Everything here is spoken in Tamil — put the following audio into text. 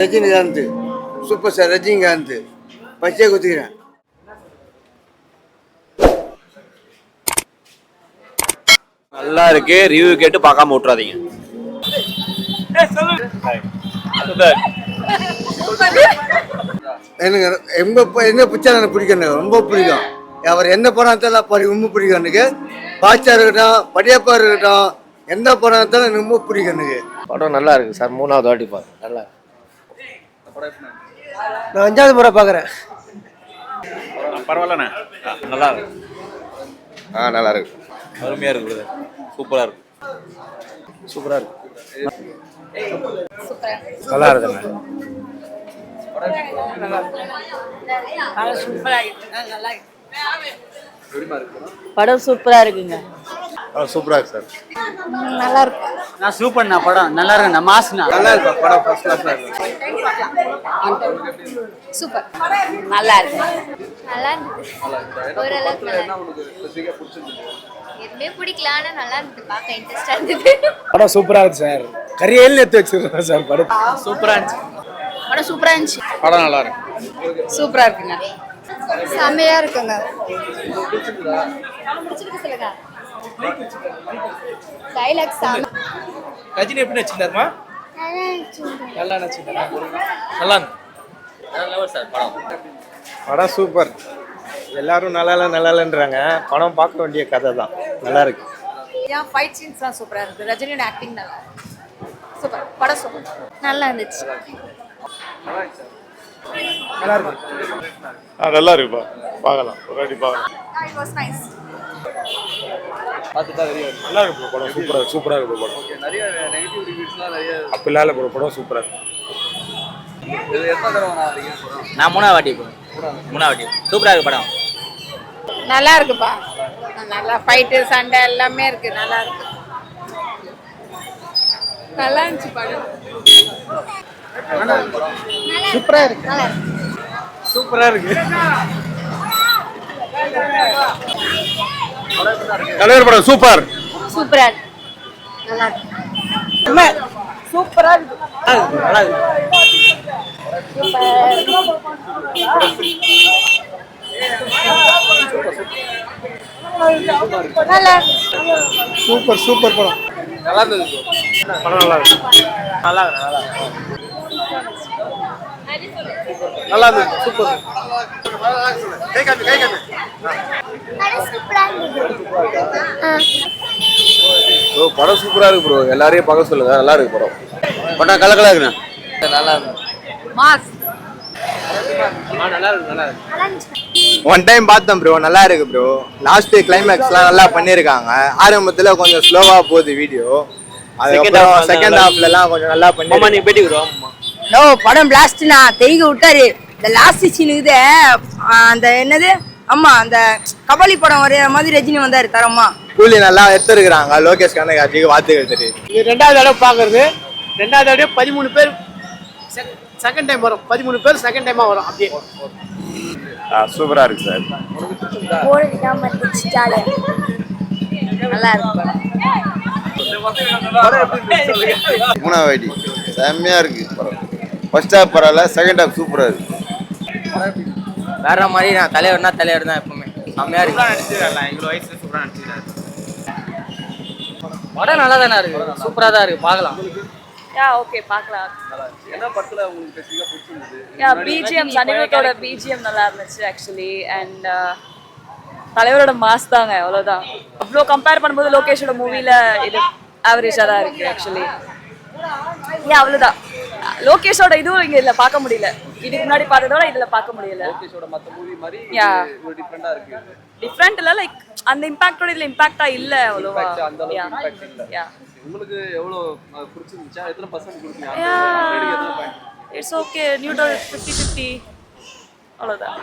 ரஜினிகாந்த் சூப்பர் ஸ்டார் ரஜினிகாந்த் பச்சை குத்திக்கிறேன். நல்லா இருக்கு, ரிவ்யூ கேட்டு பார்க்காம விட்டுறாதீங்க. எனக்கு என்ன பிடிச்சா எனக்கு பிடிக்கும், ரொம்ப பிடிக்கும். அவர் என்ன படம் எடுத்தாலும் ரொம்ப பிடிக்கும் எனக்கு. பாட்சா இருக்கட்டும், படியப்பா இருக்கட்டும், எந்த படம் எடுத்தாலும் எனக்கு ரொம்ப பிடிக்கும் எனக்கு. படம் நல்லா இருக்கு சார், 3வது வாட்டி பார்க்க நல்லா. நான் 5வது முறை பார்க்குறேன். பரவாயில்லண்ணே, நல்லா இருக்கு. நல்லா இருக்கு, அருமையா இருக்கு, சூப்பரா இருக்கு. சூப்பரா இருக்கு, நல்லா இருக்குங்க. படம் சூப்பரா இருக்குங்க. சூப்பரா இருக்கு சார், நல்லா இருக்கு. நான் சூப்பர்ண்ணா, படம் நல்லா இருக்குண்ணா, மாஸ்ண்ணா. நல்லா இருக்கும் படம், ஃபர்ஸ்ட் கிளாஸா இருக்கு. சூப்பர், நல்லா இருக்கு. நல்லா இருந்தது, ஓரளவுக்கு எதுவுமே பிடிக்கல, ஆனால் நல்லா இருந்தது, பார்க்க இன்ட்ரெஸ்டாக இருந்தது. படம் சூப்பரா இருக்கு சார், கரியல் எடுத்து வச்சிருக்கேன் சார். படம் சூப்பரா இருந்துச்சு, படம் சூப்பரா இருந்துச்சு. படம் நல்லா இருக்கு, சூப்பரா இருக்குங்க, செம்மையா இருக்குங்க. டைலாக்ஸ் ரஜினி எப்படி நடிச்சிருந்தாருமா? நல்லா நடிச்சிருந்தாரா? நல்லா படம் சூப்பர். எல்லாரும் நல்லா இல்லைன்றாங்க. படம் பார்க்க வேண்டிய கதை தான், நல்லா இருக்கு. ஃபைட் சீன்ஸ்லாம் சூப்பரா இருக்கு, ரஜினியோட ஆக்டிங் நல்லா சூப்பர். படம் சூப்பர், நல்லா இருந்துச்சு. நல்லா இருக்கு. நல்லா இருக்குப்பா, பார்க்கலாம், ஒரு வாட்டி பார்க்கலாம். It was nice. நல்லா இருக்கு படம், சூப்பரா இருக்கு படம். ஓகே. நிறைய நெகட்டிவ் ரிவ்யூஸ்லாம் நிறைய அப்படிலாம் இல்லை ப்ரோ, படம் சூப்பரா இருக்கு. இது எத்தனை தடவை நான் வரீங்க படம்? நான் 3வது வாட்டி சூப்பரா இருக்கு படம். நல்லா இருக்குப்பா, நல்லா ஃபைட்டு சண்டை எல்லாமே இருக்கு, நல்லா இருக்கு. நல்லா இருந்துச்சு படம். சூப்பரா இருக்கு, சூப்பரா இருக்கு. தலைவர் படம் சூப்பர், சூப்பரா இருக்கு, நல்லா இருக்கு. சூப்பரா இருக்கு, நல்லா இருக்கு. நல்லா சூப்பர் படம். நல்லா இருந்தது படம் நல்லா இருக்கு. நல்லா இருக்கு, நல்லா இருந்துச்சு, சூப்பர். ப்ரோ படம் சூப்பரா இருக்கு ப்ரோ, எல்லாரையும் பார்க்க சொல்லுங்க, நல்லா இருக்கு படம். படம் கலக்கலா இருக்குண்ணா. நல்லா இருக்கு. மாஸ். நல்லா இருக்கு. ஒன் டைம் பார்த்தேன் ப்ரோ, நல்லா இருக்கு ப்ரோ. லாஸ்ட் கிளைமேக்ஸ்லாம் நல்லா பண்ணியிருக்காங்க. ஆரம்பத்தில் கொஞ்சம் ஸ்லோவா போகுது வீடியோ, அதுக்கப்புறம் செகண்ட் ஹாஃப்லலாம் கொஞ்சம் நல்லா பண்ணி. நீ பேட்டி விடுவோம். நோ படம் பிளாஸ்ட்னா தெய்க விட்டாரு. இந்த லாஸ்ட் சீனுக்கு அந்த என்னது, ஆமா அந்த கபாலி படம் வர மாதிரி ரஜினி வந்தாரு தரமா. கூலி நல்லா எடுத்துருக்குறாங்க. லோகேஷ் கனகராஜுக்கு வாழ்த்துக்கள் தெரியும். இது 2வது தடவை பார்க்கறது. 2வது தடவை 13 பேர் செகண்ட் டைம் வரும், 13 பேர் செகண்ட் டைமா வரும். அப்படியே சூப்பரா இருக்கு சார். நல்லா இருக்கு. 3வது வாட்டி செம்மையா இருக்கு படம். ஃபர்ஸ்ட் ஹாஃப் பரவாயில்ல, செகண்ட் ஹாஃப் சூப்பரா இருக்கு. வேற மாதிரி நான் தலைவர் தான் எப்பவுமே செம்மையா இருக்கு. படம் நல்லா தானே இருக்கு, சூப்பரா தான் இருக்கு, பார்க்கலாம். ஓகே பார்க்கலாம். என்ன படத்துல உங்களுக்கு ஸ்பெசிஃபிக்கா பிடிச்சிருந்தது? பிஜிஎம் சனிவத்தோட பிஜிஎம் நல்லா இருந்துச்சு ஆக்சுவலி. அண்ட் தலைவரோட மாஸ் தாங்க, அவ்வளோதான். அவ்வளோ கம்பேர் பண்ணும்போது லோகேஷோட மூவில இது ஆவரேஜாக தான் இருக்கு ஆக்சுவலி. அவ்வளோதான். லோகேஷோட இதுவும் இங்க இல்ல பார்க்க முடியல, இதுக்கு முன்னாடி பார்த்ததோட இதுல பார்க்க முடியல. லோகேஷோட மத்த மூவி மாதிரி ஒரு டிஃபரண்டா இருக்கு. டிஃபரண்ட் இல்ல, லைக் அந்த இம்பாக்டோட இதுல இம்பாக்டா இல்ல அவ்வளவா. அந்த அளவுக்கு இம்பாக்ட் இல்ல. உங்களுக்கு எவ்வளவு பிடிச்சிருந்துச்சா? எத்தனை பர்சன்ட் கொடுத்தீங்க? இட்ஸ் ஓகே, நியூட்ரல் 50-50 அவ்வளோதான்.